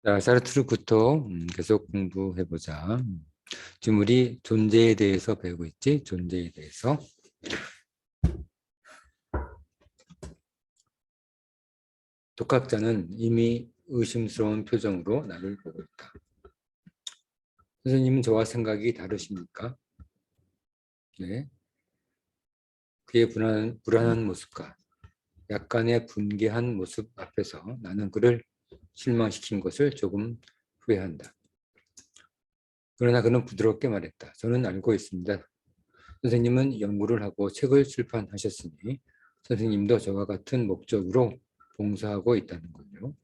자, 사르트르부터 계속 공부해보자. 지금 우리 존재에 대해서 배우고 있지? 존재에 대해서. 독학자는 이미 의심스러운 표정으로 나를 보고 있다. 선생님은 저와 생각이 다르십니까? 네. 그의 불안한 모습과 약간의 분개한 모습 앞에서 나는 그를 실망시킨 것을 조금 후회한다. 그러나 그는 부드럽게 말했다. 저는 알고 있습니다. 선생님은 연구를 하고 책을 출판하셨으니 선생님도 저와 같은 목적으로 봉사하고 있다는 거예요.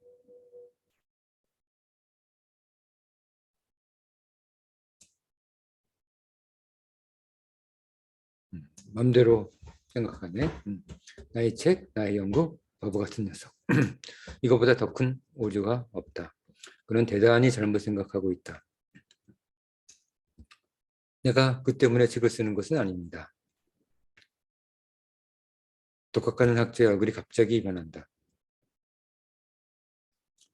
맘대로 생각하네. 나의 책, 나의 연구, 바보 같은 녀석. 이거보다 더 큰 오류가 없다. 그는 대단히 잘못 생각하고 있다. 내가 그 때문에 책을 쓰는 것은 아닙니다. 독학하는 학자의 얼굴이 갑자기 변한다.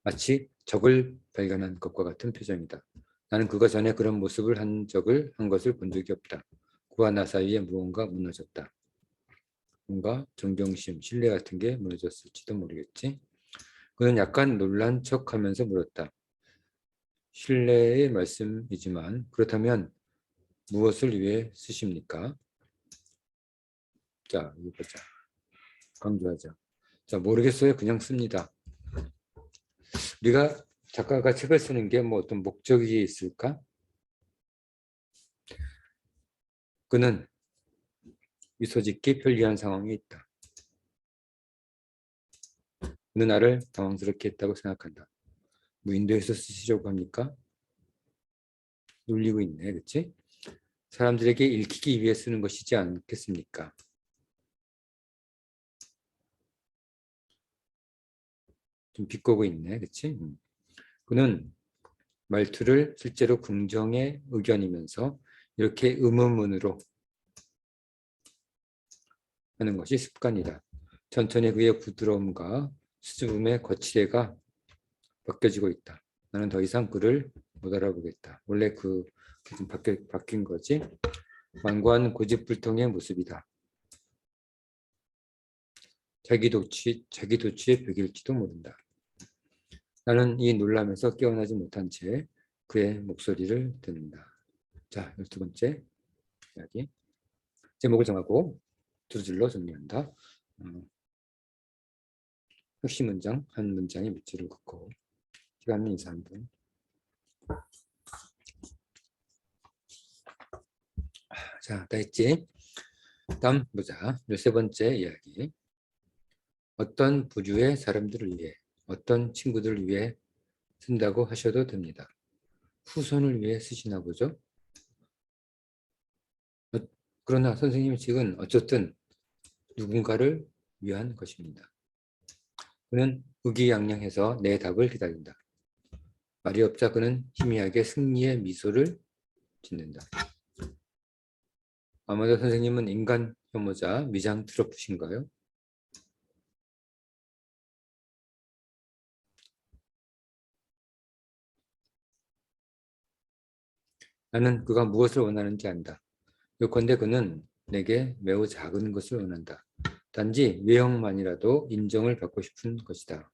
마치 적을 발견한 것과 같은 표정이다. 나는 그가 전에 그런 모습을 한 것을 본 적이 없다. 그와 나 사이에 무언가 무너졌다. 뭔가 존경심, 신뢰 같은 게 무너졌을지도 모르겠지. 그는 약간 놀란 척하면서 물었다. 신뢰의 말씀이지만 그렇다면 무엇을 위해 쓰십니까? 자, 이거 보자. 강조하자. 자, 모르겠어요. 그냥 씁니다. 우리가 작가가 책을 쓰는 게 뭐 어떤 목적이 있을까? 그는 미소 짓기 편리한 상황에 있다. 그는 나를 당황스럽게 했다고 생각한다. 무인도에서 쓰시려고 합니까? 놀리고 있네, 그렇지? 사람들에게 읽히기 위해 쓰는 것이지 않겠습니까? 좀 비꼬고 있네, 그렇지? 그는 말투를 실제로 긍정의 의견이면서 이렇게 의문문으로 하는 것이 습관이다. 천천히 그의 부드러움과 수줍음의 거칠애가 바뀌어지고 있다. 나는 더 이상 그를 못 알아보겠다. 원래 좀 바뀐 거지. 완고한 고집불통의 모습이다. 자기 도취의 벽일지도 모른다. 나는 이 놀라면서 깨어나지 못한 채 그의 목소리를 듣는다. 자, 12번째 이야기. 제목을 정하고 두 줄로 정리한다. 핵심 문장 한 문장에 몇 줄을 긋고 시간은 2, 3분. 자, 다 했지? 다음 보자. 13번째 이야기. 어떤 부류의 사람들을 위해, 어떤 친구들을 위해 쓴다고 하셔도 됩니다. 후손을 위해 쓰시나 보죠? 그러나 선생님의 책은 어쨌든 누군가를 위한 것입니다. 그는 의기양양해서 내 답을 기다린다. 말이 없자 그는 희미하게 승리의 미소를 짓는다. 아마도 선생님은 인간 혐오자 미장 트러프신가요? 나는 그가 무엇을 원하는지 안다. 요컨대 그는 내게 매우 작은 것을 원한다. 단지 외형만이라도 인정을 받고 싶은 것이다.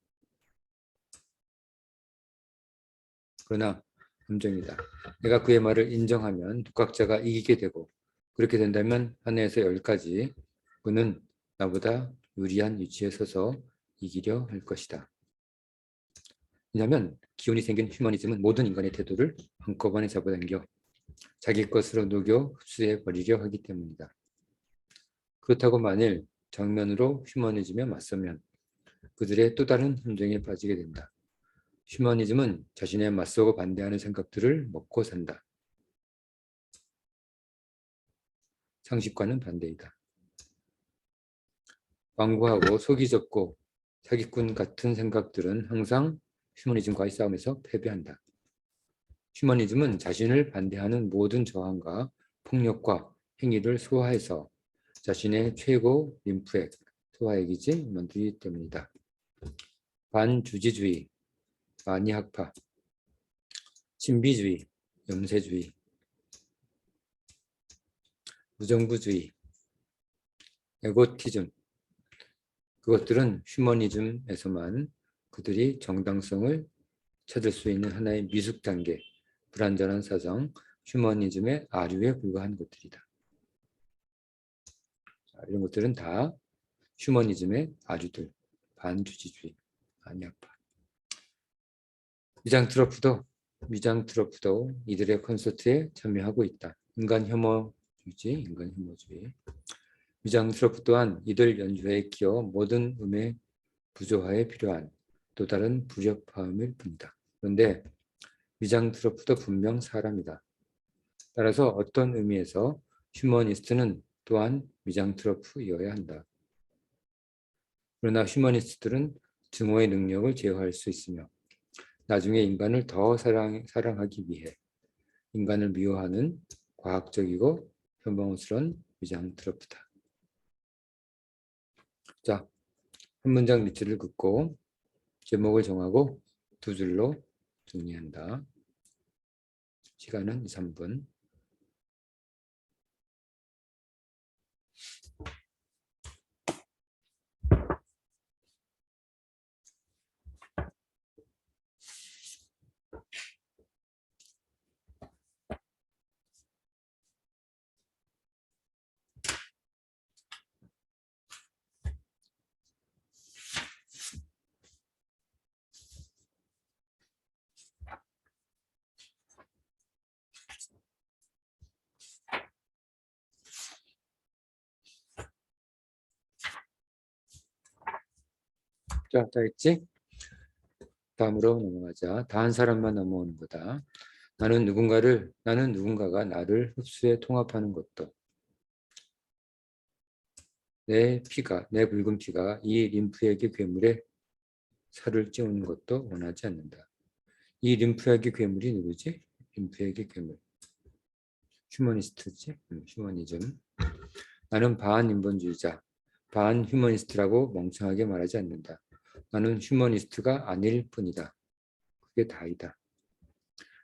그러나 감정이다. 내가 그의 말을 인정하면 독학자가 이기게 되고 그렇게 된다면 하나에서 10까지 그는 나보다 유리한 위치에 서서 이기려 할 것이다. 왜냐하면 기운이 생긴 휴머니즘은 모든 인간의 태도를 한꺼번에 잡아당겨 자기 것으로 녹여 흡수해버리려 하기 때문이다. 그렇다고 만일 정면으로 휴머니즘에 맞서면 그들의 또 다른 함정에 빠지게 된다. 휴머니즘은 자신의 맞서고 반대하는 생각들을 먹고 산다. 상식과는 반대이다. 완고하고 속이 좁고 사기꾼 같은 생각들은 항상 휴머니즘과의 싸움에서 패배한다. 휴머니즘은 자신을 반대하는 모든 저항과 폭력과 행위를 소화해서 자신의 최고 림프액, 소화액이지 만들기 때문이다. 반주지주의, 반이학파, 신비주의, 염세주의, 무정부주의, 에고티즘, 그것들은 휴머니즘에서만 그들이 정당성을 찾을 수 있는 하나의 미숙 단계, 불완전한 사상, 휴머니즘의 아류에 불과한 것들이다. 이런 것들은 다 휴머니즘의 아류들, 반주지주의, 안약파. 미장트로프도 이들의 콘서트에 참여하고 있다. 인간 혐오주의. 미장트로프 또한 이들 연주회에 끼어 모든 음의 부조화에 필요한 또 다른 불협화음일 뿐이다. 그런데 미장트로프도 분명 사람이다. 따라서 어떤 의미에서 휴머니스트는 또한 미장트로프이어야 한다. 그러나 휴머니스트들은 증오의 능력을 제어할 수 있으며 나중에 인간을 더 사랑하기 위해 인간을 미워하는 과학적이고 혐오스러운 미장트로프다. 자, 한 문장 밑줄을 긋고 제목을 정하고 두 줄로 정리한다. 시간은 2, 3분. 자, 다 했지? 다음으로 넘어가자. 다 한 사람만 넘어오는 거다. 나는 누군가가 나를 흡수해 통합하는 것도 내 붉은 피가 이 림프액의 괴물에 살을 찌우는 것도 원하지 않는다. 이 림프액의 괴물이 누구지? 림프액의 괴물. 휴머니스트지? 휴머니즘. 나는 반인본주의자, 반휴머니스트라고 멍청하게 말하지 않는다. 나는 휴머니스트가 아닐 뿐이다. 그게 다이다.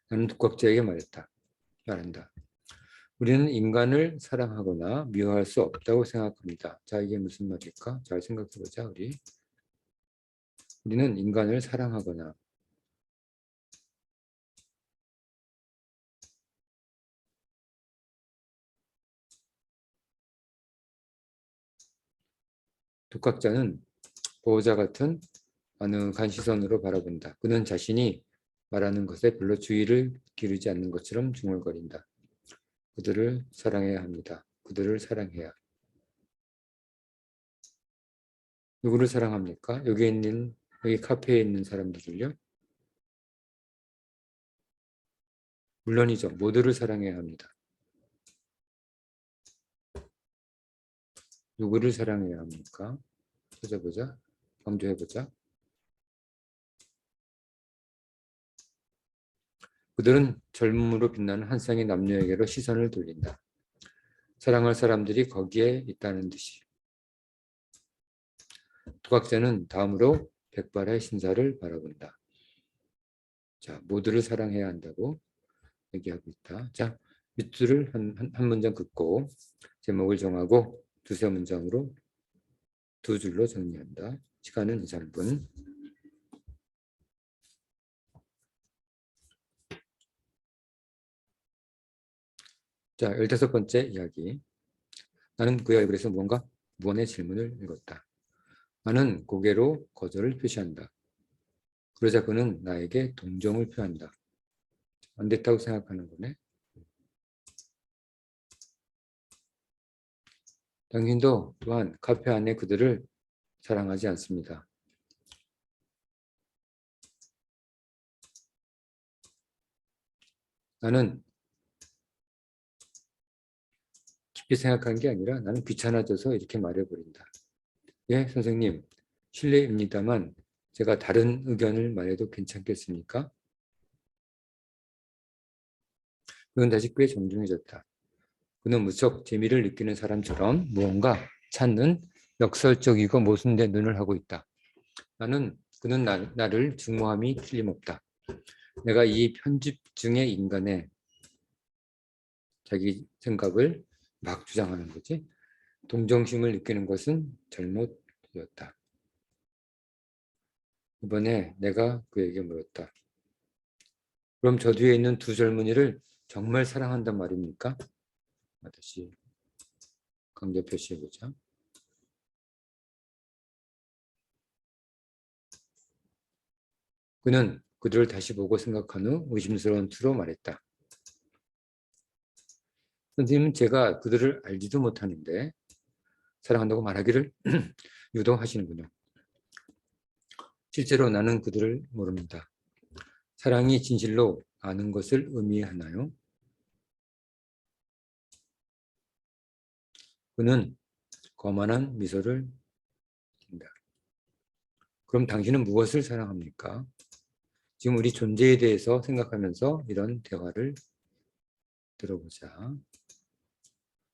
나는 독학자에게 말한다. 우리는 인간을 사랑하거나 미워할 수 없다고 생각합니다. 자, 이게 무슨 말일까? 잘 생각해보자, 우리는 인간을 사랑하거나 독학자는 보호자 같은 아늑한 시선으로 바라본다. 그는 자신이 말하는 것에 별로 주의를 기울이지 않는 것처럼 중얼거린다. 그들을 사랑해야 합니다. 그들을 사랑해야. 누구를 사랑합니까? 여기 카페에 있는 사람들을요? 물론이죠. 모두를 사랑해야 합니다. 누구를 사랑해야 합니까? 찾아보자. 강조해보자. 그들은 젊음으로 빛나는 한 쌍의 남녀에게로 시선을 돌린다. 사랑할 사람들이 거기에 있다는 듯이. 독학자는 다음으로 백발의 신사를 바라본다. 자, 모두를 사랑해야 한다고 얘기하고 있다. 자, 밑줄을 한 문장 긋고 제목을 정하고 두세 문장으로 두 줄로 정리한다. 시간은 2, 3분. 자, 15번째 이야기. 나는 그의 얼굴에서 무언의 질문을 읽었다. 나는 고개로 거절을 표시한다. 그러자 그는 나에게 동정을 표한다. 안 됐다고 생각하는 거네. 당신도 또한 카페 안에 그들을 사랑하지 않습니다. 나는 깊이 생각한 게 아니라 나는 귀찮아져서 이렇게 말해버린다. 예, 선생님, 실례입니다만 제가 다른 의견을 말해도 괜찮겠습니까? 그는 다시 꽤 정중해졌다. 그는 무척 재미를 느끼는 사람처럼 무언가 찾는 역설적이고 모순된 눈을 하고 있다. 그는 나를 증오함이 틀림없다. 내가 이 편집 중에 인간의 자기 생각을 막 주장하는 거지. 동정심을 느끼는 것은 잘못이었다. 이번에 내가 그에게 물었다. 그럼 저 뒤에 있는 두 젊은이를 정말 사랑한단 말입니까? 다시 강조 표시해보자. 그는 그들을 다시 보고 생각한 후 의심스러운 투로 말했다. 선생님은 제가 그들을 알지도 못하는데 사랑한다고 말하기를 유도하시는군요. 실제로 나는 그들을 모릅니다. 사랑이 진실로 아는 것을 의미하나요? 그는 거만한 미소를 띈다. 그럼 당신은 무엇을 사랑합니까? 지금 우리 존재에 대해서 생각하면서 이런 대화를 들어보자.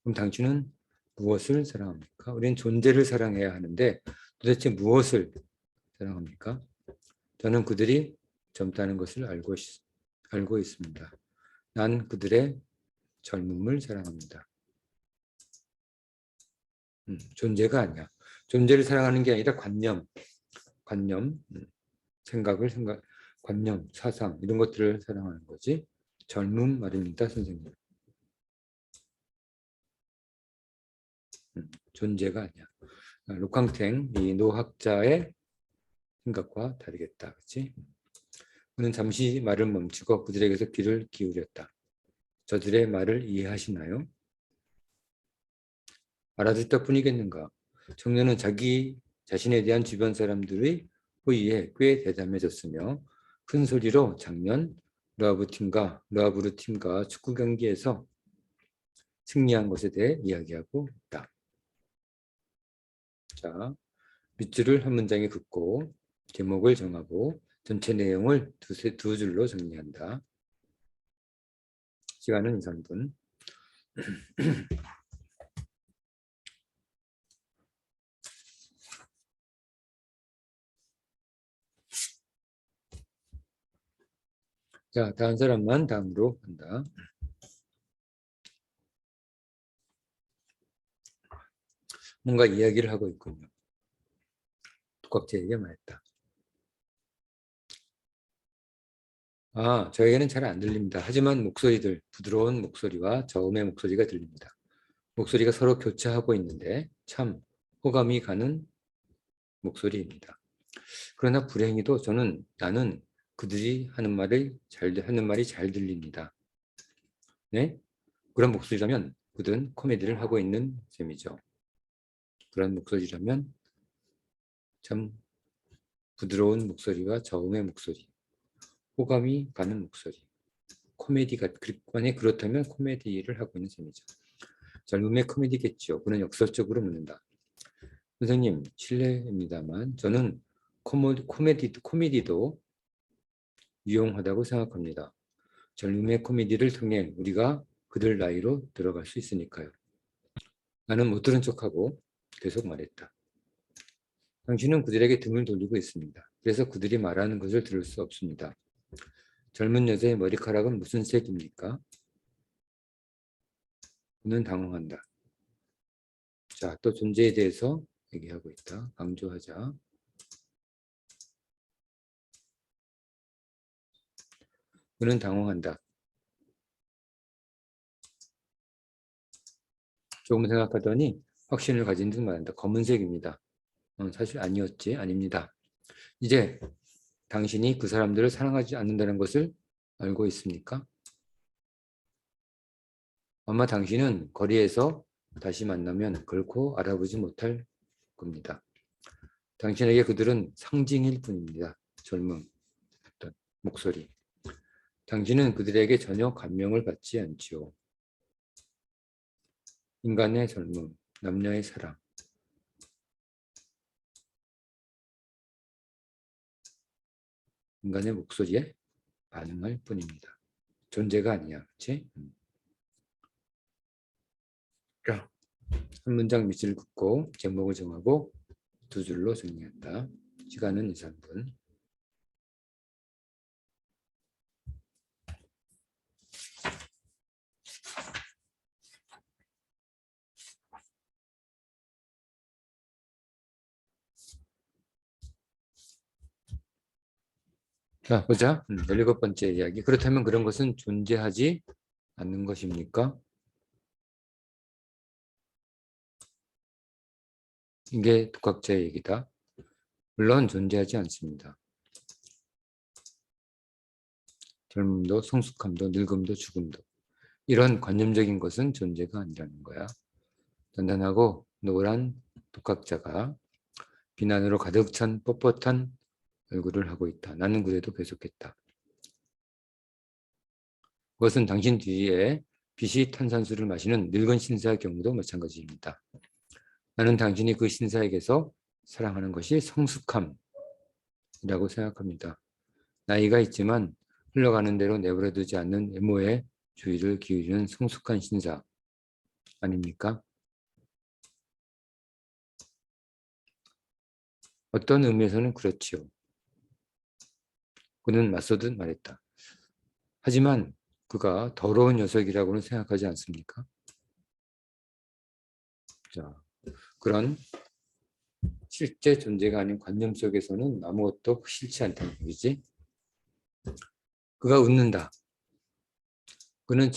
그럼 당신은 무엇을 사랑합니까? 우리는 존재를 사랑해야 하는데 도대체 무엇을 사랑합니까? 저는 그들이 젊다는 것을 알고 있습니다. 난 그들의 젊음을 사랑합니다. 존재가 아니야. 존재를 사랑하는 게 아니라 관념, 관념, 사상 이런 것들을 사랑하는 거지. 젊음 말입니다, 선생님. 존재가 아니야. 루캉탱 이 노학자의 생각과 다르겠다, 그렇지? 그는 잠시 말을 멈추고 그들에게서 귀를 기울였다. 저들의 말을 이해하시나요? 알아듣다 뿐이겠는가? 청년은 자기 자신에 대한 주변 사람들의 호의에 꽤 대담해졌으며 큰 소리로 작년 르하브르 팀과 축구 경기에서 승리한 것에 대해 이야기하고 있다. 자, 밑줄을 한 문장에 긋고 제목을 정하고 전체 내용을 두 줄로 정리한다. 시간은 2, 3분. 자, 다른 사람만 다음으로 한다. 뭔가 이야기를 하고 있군요. 두껍게 말했다. 저에게는 잘 안 들립니다. 하지만 부드러운 목소리와 저음의 목소리가 들립니다. 목소리가 서로 교차하고 있는데 참 호감이 가는 목소리입니다. 그러나 불행히도 나는 그들이 하는 말이 잘 들립니다. 네? 그런 목소리라면 그들은 코미디를 하고 있는 셈이죠. 그런 목소리라면 참 부드러운 목소리와 저음의 목소리, 호감이 가는 목소리, 만약 그렇다면 코미디를 하고 있는 셈이죠. 젊음의 코미디겠죠. 그는 역설적으로 묻는다. 선생님, 실례입니다만 저는 코미디도 유용하다고 생각합니다. 젊음의 코미디를 통해 우리가 그들 나이로 들어갈 수 있으니까요. 나는 못 들은 척하고 계속 말했다. 당신은 그들에게 등을 돌리고 있습니다. 그래서 그들이 말하는 것을 들을 수 없습니다. 젊은 여자의 머리카락은 무슨 색입니까? 그는 당황한다. 자, 또 존재에 대해서 얘기하고 있다. 강조하자. 그는 당황한다. 조금 생각하더니 확신을 가진 듯 말한다. 검은색입니다. 사실 아닙니다. 이제 당신이 그 사람들을 사랑하지 않는다는 것을 알고 있습니까? 아마 당신은 거리에서 다시 만나면 결코 알아보지 못할 겁니다. 당신에게 그들은 상징일 뿐입니다. 젊음, 어떤 목소리. 당신은 그들에게 전혀 감명을 받지 않지요. 인간의 젊음, 남녀의 사랑. 인간의 목소리에 반응할 뿐입니다. 존재가 아니야, 그렇지? 자, 한 문장 밑을 긋고 제목을 정하고 두 줄로 정리한다. 시간은 2, 3분. 자, 보자. 17번째 이야기. 그렇다면 그런 것은 존재하지 않는 것입니까? 이게 독학자의 얘기다. 물론 존재하지 않습니다. 젊음도 성숙함도 늙음도 죽음도 이런 관념적인 것은 존재가 아니라는 거야. 단단하고 노란 독학자가 비난으로 가득 찬 뻣뻣한 얼굴을 하고 있다. 나는 그래도 계속했다. 그것은 당신 뒤에 빛이 탄산수를 마시는 늙은 신사의 경우도 마찬가지입니다. 나는 당신이 그 신사에게서 사랑하는 것이 성숙함이라고 생각합니다. 나이가 있지만 흘러가는 대로 내버려두지 않는 외모에 주의를 기울이는 성숙한 신사 아닙니까? 어떤 의미에서는 그렇지요. 그는 맞서듯 말했다. 하지만 그가 더러운 녀석이라고는 생각하지 않습니까? 자, 그런 실제 존재가 아닌 관념 속에서는 아무것도 싫지 않다는 얘기지. 그가 웃는다. 그는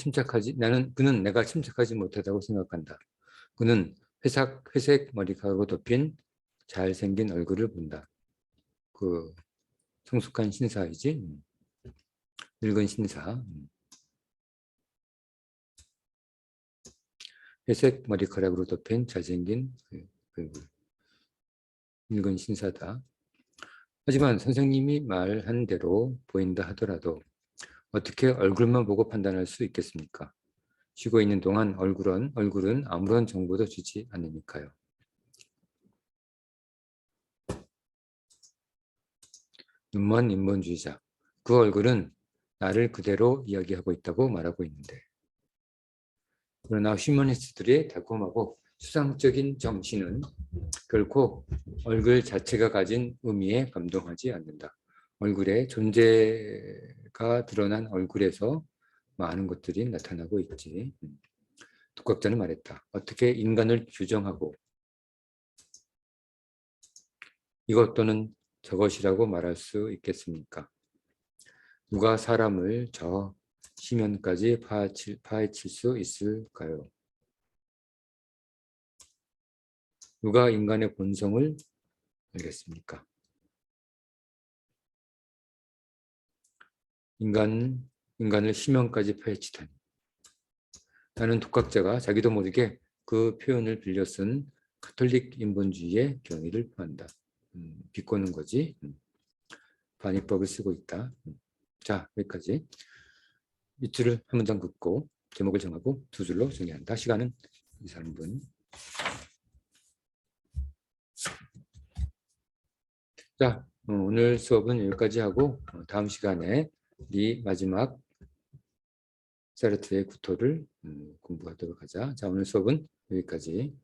내가 침착하지 못하다고 생각한다. 그는 회색 머리카락으로 덮인 잘생긴 얼굴을 본다. 그 성숙한 신사이지. 늙은 신사. 회색 머리카락으로 덮인 잘생긴 늙은 신사다. 하지만 선생님이 말한 대로 보인다 하더라도 어떻게 얼굴만 보고 판단할 수 있겠습니까? 쉬고 있는 동안 얼굴은 아무런 정보도 주지 않으니까요. 눈먼 인본주의자. 그 얼굴은 나를 그대로 이야기하고 있다고 말하고 있는데. 그러나 휴머니스트들의 달콤하고 수상적인 정신은 결코 얼굴 자체가 가진 의미에 감동하지 않는다. 얼굴에 존재가 드러난 얼굴에서 많은 것들이 나타나고 있지. 독학자는 말했다. 어떻게 인간을 규정하고 이것 또는 저것이라고 말할 수 있겠습니까? 누가 사람을 저 심연까지 파헤칠 수 있을까요? 누가 인간의 본성을 알겠습니까? 인간을 심연까지 파헤치다니. 나는 독학자가 자기도 모르게 그 표현을 빌려 쓴 가톨릭 인본주의의 경위를 표한다. 비꼬는 거지. 반입법을 쓰고 있다. 자, 여기까지. 밑줄을 한 문장 긋고 제목을 정하고 두 줄로 정리한다. 시간은 2, 3분. 자, 오늘 수업은 여기까지 하고 다음 시간에 네 마지막 사르트의 구토를 공부하도록 하자. 자, 오늘 수업은 여기까지.